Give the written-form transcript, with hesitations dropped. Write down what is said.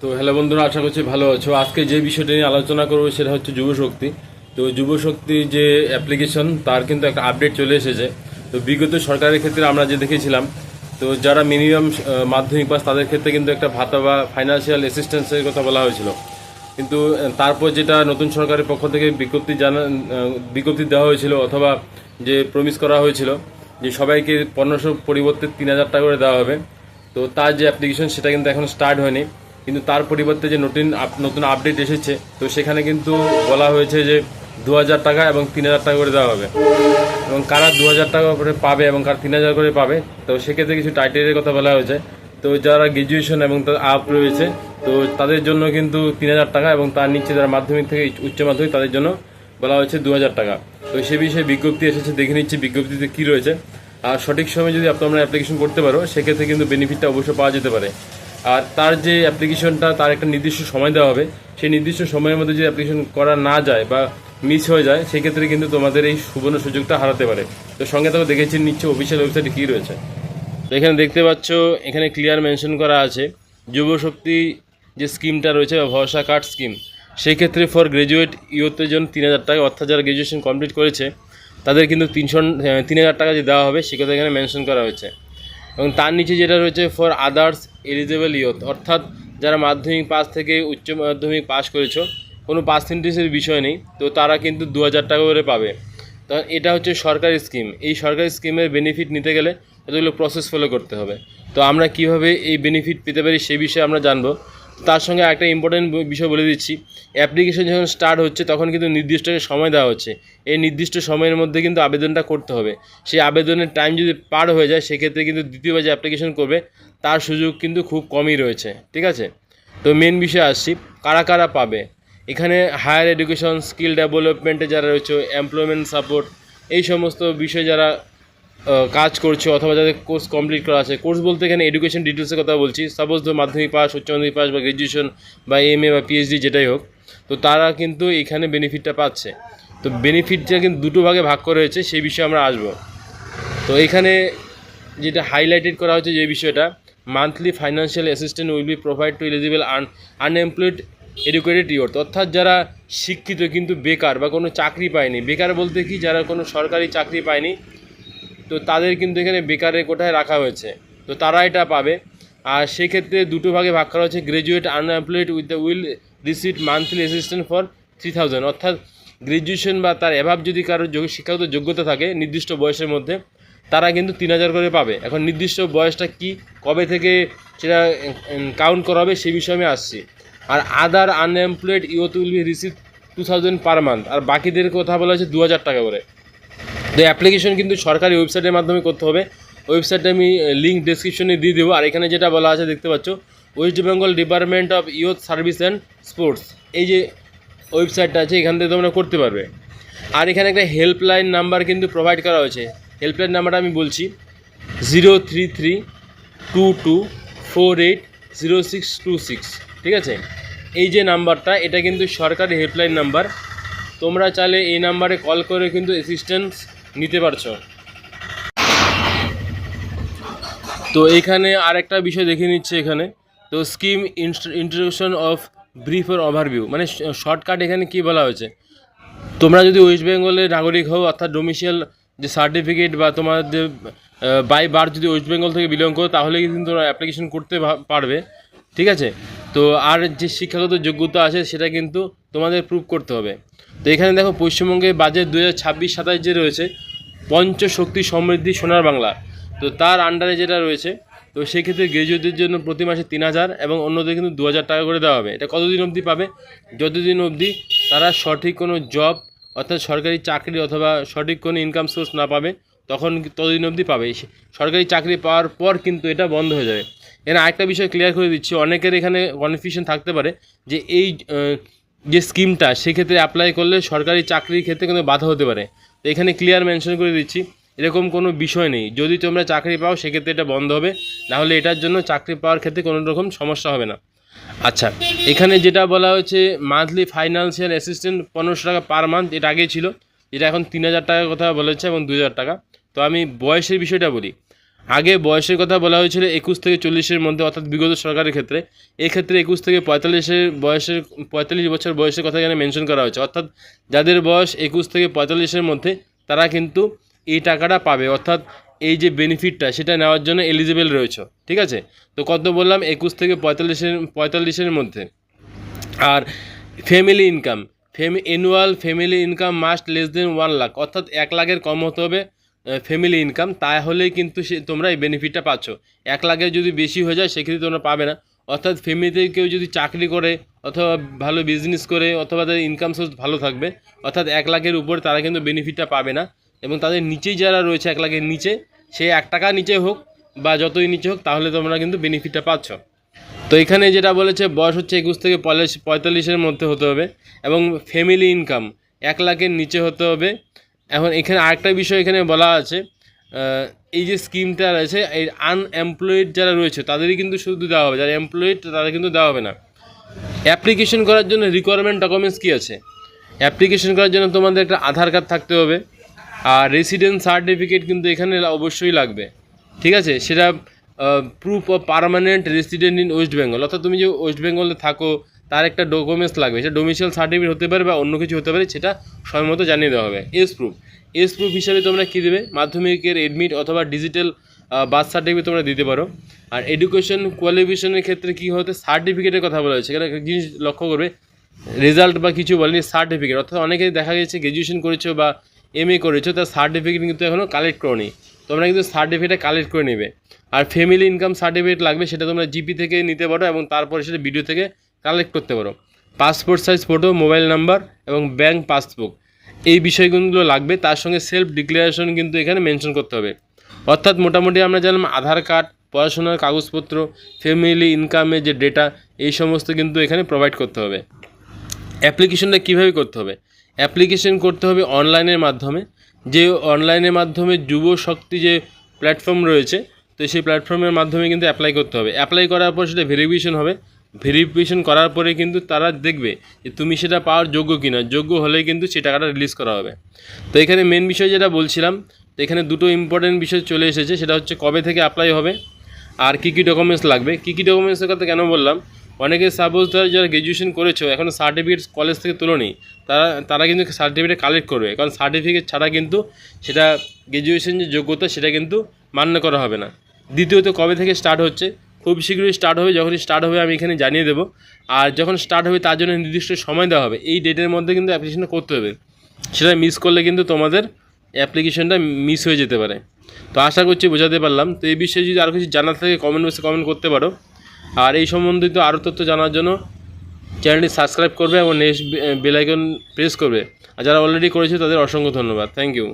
তো হ্যালো বন্ধুরা, আশা করছি ভালো আছো। আজকে যে বিষয়টা নিয়ে আলোচনা করবো সেটা হচ্ছে যুবশক্তি। তো যুবশক্তি যে অ্যাপ্লিকেশন, তার কিন্তু একটা আপডেট চলে এসেছে। তো বিগত সরকারের ক্ষেত্রে আমরা যে দেখেছিলাম, তো যারা মিনিমাম মাধ্যমিক পাস তাদের ক্ষেত্রে কিন্তু একটা ভাতা বা ফাইন্যান্সিয়াল অ্যাসিস্ট্যান্সের কথা বলা হয়েছিল। কিন্তু তারপর যেটা নতুন সরকারের পক্ষ থেকে বিজ্ঞপ্তি দেওয়া হয়েছিল, অথবা যে প্রমিস করা হয়েছিল যে সবাইকে 1500 পরিবর্তে 3000 টাকা করে দেওয়া হবে। তো তার যে অ্যাপ্লিকেশন সেটা কিন্তু এখন স্টার্ট হয়নি। কিন্তু তার পরিবর্তে যে নতুন আপডেট এসেছে, তো সেখানে কিন্তু বলা হয়েছে যে 2000 টাকা এবং 3000 টাকা করে দেওয়া হবে। এবং কারা 2000 টাকা করে পাবে এবং কারা 3000 করে পাবে, তো সেক্ষেত্রে কিছু টাইটেলের কথা বলা হয়েছে। তো যারা গ্র্যাজুয়েশন এবং তার আপ রয়েছে, তো তাদের জন্য কিন্তু 3000 টাকা, এবং তার নিচে যারা মাধ্যমিক থেকে উচ্চ মাধ্যমিক তাদের জন্য বলা হয়েছে 2000 টাকা। তো সে বিষয়ে বিজ্ঞপ্তি এসেছে, দেখে নিচ্ছি বিজ্ঞপ্তিতে কী রয়েছে। আর সঠিক সময়ে যদি তোমরা অ্যাপ্লিকেশন করতে পারো, সেক্ষেত্রে কিন্তু বেনিফিটটা অবশ্যই পাওয়া যেতে পারে। আর তার যে অ্যাপ্লিকেশনটা, তার একটা নির্দিষ্ট সময় দেওয়া হবে। সেই নির্দিষ্ট সময়ের মধ্যে যদি অ্যাপ্লিকেশন করা না যায় বা মিস হয়ে যায়, সেক্ষেত্রে কিন্তু তোমাদের এই সুবর্ণ সুযোগটা হারাতে পারে। তো সঙ্গে তো দেখেছি নিচ্ছে অফিসিয়াল ওয়েবসাইটে কী রয়েছে। তো এখানে দেখতে পাচ্ছ, এখানে ক্লিয়ার মেনশন করা আছে যুবশক্তি যে স্কিমটা রয়েছে বা ভরসা কার্ড স্কিম, সেই ক্ষেত্রে ফর গ্র্যাজুয়েট ইউথের জন্য 3000 টাকা, অর্থাৎ যারা গ্র্যাজুয়েশন কমপ্লিট করেছে তাদের কিন্তু 3000 টাকা যে দেওয়া হবে সে কথা এখানে মেনশন করা হয়েছে। এবং তার নিচে যেটা রয়েছে ফর আদার্স এলিজেবল ইউথ, অর্থাৎ যারা মাধ্যমিক পাস থেকে উচ্চ মাধ্যমিক পাস করেছো, কোনো পার্সেন্টেজের বিষয় নেই, তো তারা কিন্তু 2000 টাকা করে পাবে। তো এটা হচ্ছে সরকারি স্কিম। এই সরকারি স্কিমের বেনিফিট নিতে গেলে এতগুলো প্রসেস ফলো করতে হবে। তো আমরা কিভাবে এই বেনিফিট পেতে পারি সেই বিষয়ে আমরা জানবো। তার সঙ্গে একটা ইম্পর্টেন্ট বিষয় বলে দিচ্ছি, অ্যাপ্লিকেশন যখন স্টার্ট হচ্ছে তখন কিন্তু নির্দিষ্ট সময় দেওয়া হচ্ছে। এই নির্দিষ্ট সময়ের মধ্যে কিন্তু আবেদনটা করতে হবে। সেই আবেদনের টাইম যদি পার হয়ে যায়, সেক্ষেত্রে কিন্তু দ্বিতীয়বার যে অ্যাপ্লিকেশন করবে তার সুযোগ কিন্তু খুব কমই রয়েছে। ঠিক আছে, তো মেন বিষয়ে আসছি, কারা কারা পাবে। এখানে হায়ার এডুকেশন, স্কিল ডেভেলপমেন্টে যারা রয়েছে, এমপ্লয়মেন্ট সাপোর্ট, এই সমস্ত বিষয়ে যারা কাজ করছে অথবা যাদের কোর্স কমপ্লিট করা আছে। কোর্স বলতে এখানে এডুকেশন ডিটেলসের কথা বলছি। সাপোজ ধর মাধ্যমিক পাস, উচ্চ মাধ্যমিক পাস বা গ্র্যাজুয়েশন বা এমএ বা পিএইচডি যেটাই হোক, তো তারা কিন্তু এখানে বেনিফিটটা পাচ্ছে। তো বেনিফিটটা কিন্তু দুটো ভাগে ভাগ করা হয়েছে, সেই বিষয়ে আমরা আসবো। তো এখানে যেটা হাইলাইটেড করা হচ্ছে যে বিষয়টা, monthly financial assistant will be provide to eligible unemployed educated youth, অর্থাৎ যারা শিক্ষিত কিন্তু বেকার বা কোনো চাকরি পায়নি। বেকার বলতে কি, যারা কোনো সরকারি চাকরি পায়নি, তো তাদের কিন্তু এখানে বেকারের কোটায় রাখা হয়েছে, তো তারা এটা পাবে। আর সেক্ষেত্রে দুটো ভাগে ভাগ করা হচ্ছে, graduate unemployed with the will receive monthly assistant for 3000, অর্থাৎ গ্র্যাজুয়েশন বা তার অ্যাভাব যদি কারোর শিক্ষাগত যোগ্যতা থাকে নির্দিষ্ট বয়সের মধ্যে, তারা কিন্তু 3000 করে পাবে। এখন নির্দিষ্ট বয়সটা কি, কবে থেকে সেটা কাউন্ট করা হবে সেই বিষয়ে আমি আসছি। আর other unemployed youth will be receive 2000 per month, আর বাকিদের কথা বলা হয়েছে 2000 টাকা করে। তো অ্যাপ্লিকেশন কিন্তু সরকারি ওয়েবসাইটের মাধ্যমে করতে হবে। ওয়েবসাইটে আমি লিঙ্ক ডেসক্রিপশনে দিয়ে দেবো। আর এখানে যেটা বলা আছে দেখতে পাচ্ছ, West Bengal department of youth service and sports, এই যে ওয়েবসাইটটা আছে, এখান থেকে তোমরা করতে পারবে। আর এখানে একটা হেল্পলাইন নাম্বার কিন্তু প্রোভাইড করা হয়েছে। হেল্পলাইন নাম্বারটা আমি বলছি, 03322480626। ঠিক আছে, এই যে নাম্বারটা, এটা কিন্তু সরকারি হেল্পলাইন নাম্বার। তোমরা চাইলে এই নাম্বারে কল করে কিন্তু অ্যাসিস্ট্যান্স নিতে পারছো। তো এখানে আরেকটা বিষয় দেখে নিচ্ছে এখানে, তো scheme introduction of brief or overview, মানে শর্টকাট এখানে কি বলা হয়েছে, তোমরা যদি ওয়েস্ট বেঙ্গলের নাগরিক হও, অর্থাৎ ডোমিসিয়াল যে সার্টিফিকেট বা তোমার যে বাই বার্থ যদি ওয়েস্ট বেঙ্গল থেকে বিলং করো, তাহলে কিন্তু তোমরা অ্যাপ্লিকেশন করতে পারবে। ঠিক আছে, তো আর যে শিক্ষাগত যোগ্যতা আছে সেটা কিন্তু তোমাদের প্রুভ করতে হবে। তো এখানে দেখো, পশ্চিমবঙ্গে বাজেট 2026-27 যে রয়েছে, পঞ্চশক্তি সমৃদ্ধি সোনার বাংলা, তো তার আন্ডারে যেটা রয়েছে, তো সেক্ষেত্রে গ্র্যাজুয়েটদের জন্য প্রতি মাসে 3000 এবং অন্যদের কিন্তু 2000 টাকা করে দেওয়া হবে। এটা কতদিন অবধি পাবে, যতদিন অবধি তারা সঠিক কোনো জব, অর্থাৎ সরকারি চাকরি অথবা সঠিক কোনো ইনকাম সোর্স না পাবে, তখন ততদিন অবধি পাবে। সরকারি চাকরি পাওয়ার পর কিন্তু এটা বন্ধ হয়ে যাবে। এখানে আরেকটা বিষয় ক্লিয়ার করে দিচ্ছি, অনেকের এখানে কনফিউশন থাকতে পারে যে এই যে স্কিমটা, সেক্ষেত্রে অ্যাপ্লাই করলে সরকারি চাকরির ক্ষেত্রে কিন্তু বাধা হতে পারে। তো এখানে ক্লিয়ার মেনশন করে দিচ্ছি, এরকম কোনো বিষয় নেই। যদি তোমরা চাকরি পাও সেক্ষেত্রে এটা বন্ধ হবে, নাহলে এটার জন্য চাকরি পাওয়ার ক্ষেত্রে কোনো রকম সমস্যা হবে না। আচ্ছা, এখানে যেটা বলা হয়েছে, মান্থলি ফাইন্যান্সিয়াল অ্যাসিস্ট্যান্ট 1500 টাকা পার মান্থ, এটা আগেই ছিল, এটা এখন 3000 টাকার কথা বলেছে এবং 2000 টাকা। তো আমি বয়সের বিষয়টা বলি, আগে বয়সের কথা বলা হয়েছিল 21 থেকে 40-এর মধ্যে, অর্থাৎ বিগত সরকারের ক্ষেত্রে। এক্ষেত্রে 21 থেকে 45 বছর বয়সের কথা এখানে মেনশন করা হয়েছে, অর্থাৎ যাদের বয়স 21 থেকে 45-এর মধ্যে তারা কিন্তু এই টাকাটা পাবে, অর্থাৎ এই যে বেনিফিটটা সেটা নেওয়ার জন্য এলিজিবল রয়েছে। ঠিক আছে, তো কত বললাম, 21 থেকে 45-এর মধ্যে। আর family income, annual family income must less than 1 lakh, অর্থাৎ 1 লাখের কম হতে হবে ফ্যামিলি ইনকাম, তাহলেই কিন্তু তোমরা এই বেনিফিটটা পাচ্ছ। 1 লাখের যদি বেশি হয়ে যায় সেক্ষেত্রে তোমরা পাবে না। অর্থাৎ ফ্যামিলিতে কেউ যদি চাকরি করে অথবা ভালো বিজনেস করে অথবা তাদের ইনকাম সোর্স ভালো থাকবে, অর্থাৎ 1 লাখের উপরে তারা কিন্তু বেনিফিটটা পাবে না। এবং তাদের নিচেই যারা রয়েছে 1 লাখের নিচে, সে 1 টাকা নিচে হোক বা যতই নিচে হোক, তাহলে তোমরা কিন্তু বেনিফিটটা পাচ্ছ। তো এখানে যেটা বলেছে, বয়স হচ্ছে 21 থেকে 45-এর মধ্যে হতে হবে এবং ফ্যামিলি ইনকাম 1 লাখের নিচে হতে হবে। এখন এখানে আরেকটা বিষয় এখানে বলা আছে, এই যে স্কিমটা রয়েছে, এই আনএমপ্লয়েড যারা রয়েছে তাদেরই কিন্তু শুধু দেওয়া হবে, যারা এমপ্লয়েড তাদের কিন্তু দেওয়া হবে না। অ্যাপ্লিকেশন করার জন্য রিকোয়ারমেন্ট ডকুমেন্টস কী আছে? অ্যাপ্লিকেশন করার জন্য তোমাদের একটা আধার কার্ড থাকতে হবে, আর রেসিডেন্স সার্টিফিকেট কিন্তু এখানে অবশ্যই লাগবে। ঠিক আছে, সেটা proof of permanent resident in West Bengal, অর্থাৎ তুমি যে ওয়েস্ট বেঙ্গলে থাকো তার একটা ডকুমেন্টস লাগবে, সেটা ডোমিসাইল সার্টিফিকেট হতে পারে বা অন্য কিছু হতে পারে, সেটা সময় মতো জানিয়ে দেওয়া হবে। এজ প্রুফ হিসাবে তোমরা কী দেবে, মাধ্যমিকের এডমিট অথবা ডিজিটাল বার্থ সার্টিফিকেট তোমরা দিতে পারো। আর এডুকেশন কোয়ালিফিকেশনের ক্ষেত্রে কী হতে, সার্টিফিকেটের কথা বলা হয়েছে, এখানে একটা জিনিস লক্ষ্য করবে, রেজাল্ট বা কিছু বলেনি, সার্টিফিকেট, অর্থাৎ অনেকে দেখা গেছে গ্র্যাজুয়েশন করেছো বা MA করেছো, তার সার্টিফিকেট কিন্তু এখনও কালেক্ট করোনি, তোমরা কিন্তু সার্টিফিকেটটা কালেক্ট করে নেবে। আর ফ্যামিলি ইনকাম সার্টিফিকেট লাগবে, সেটা তোমরা জিপি থেকে নিতে পারো এবং তারপরে সেটা ভিডিও থেকে কালেক্ট করতে পারো। Passport size photo, mobile number এবং ব্যাঙ্ক পাসবুক, এই বিষয়গুলো লাগবে। তার সঙ্গে সেলফ ডিক্লারেশন কিন্তু এখানে মেনশন করতে হবে। অর্থাৎ মোটামুটি আমরা জানলাম আধার কার্ড, পড়াশোনার কাগজপত্র, ফ্যামিলি ইনকামের যে ডেটা, এই সমস্ত কিন্তু এখানে প্রোভাইড করতে হবে। অ্যাপ্লিকেশনটা কীভাবে করতে হবে? অ্যাপ্লিকেশন করতে হবে অনলাইনের মাধ্যমে, যে অনলাইনের মাধ্যমে যুব শক্তি যে প্ল্যাটফর্ম রয়েছে, তো সেই প্ল্যাটফর্মের মাধ্যমে কিন্তু অ্যাপ্লাই করতে হবে। অ্যাপ্লাই করার পর সেটা ভেরিফিকেশন হবে, ভেরিফিকেশন করার পরে কিন্তু তারা দেখবে যে তুমি সেটা পাওয়ার যোগ্য কিনা, যোগ্য হলেই কিন্তু সেই টাকাটা রিলিজ করা হবে। তো এখানে মেন বিষয় যেটা বলছিলাম, তো এখানে দুটো ইম্পর্টেন্ট বিষয় চলে এসেছে, সেটা হচ্ছে কবে থেকে অ্যাপ্লাই হবে আর কী কী ডকুমেন্টস লাগবে। কী কী ডকুমেন্টসের কথা কেন বললাম, অনেকে সাপোজ যারা গ্র্যাজুয়েশন করেছো এখনও সার্টিফিকেট কলেজ থেকে তোলোনি, তারা কিন্তু সার্টিফিকেট কালেক্ট করবে, কারণ সার্টিফিকেট ছাড়া কিন্তু সেটা গ্র্যাজুয়েশন যে যোগ্যতা সেটা কিন্তু মান্য করা হবে না। দ্বিতীয়ত কবে থেকে স্টার্ট হচ্ছে, খুব শীঘ্রই স্টার্ট হবে, যখনই স্টার্ট হবে আমি এখানে জানিয়ে দেবো। আর যখন স্টার্ট হবে তার জন্য নির্দিষ্ট সময় দেওয়া হবে, এই ডেটের মধ্যে কিন্তু অ্যাপ্লিকেশনটা করতে হবে, সেটা মিস করলে কিন্তু তোমাদের অ্যাপ্লিকেশনটা মিস হয়ে যেতে পারে। তো আশা করছি বোঝাতে পারলাম। তো এই বিষয়ে যদি আরও কিছু জানার থাকে কমেন্ট বক্সে কমেন্ট করতে পারো। আর এই সম্বন্ধিত আরও তথ্য জানার জন্য চ্যানেলটি সাবস্ক্রাইব করবে এবং নেক্সট বেল আইকন প্রেস করবে। আর যারা অলরেডি করেছে তাদের অসংখ্য ধন্যবাদ, থ্যাংক ইউ।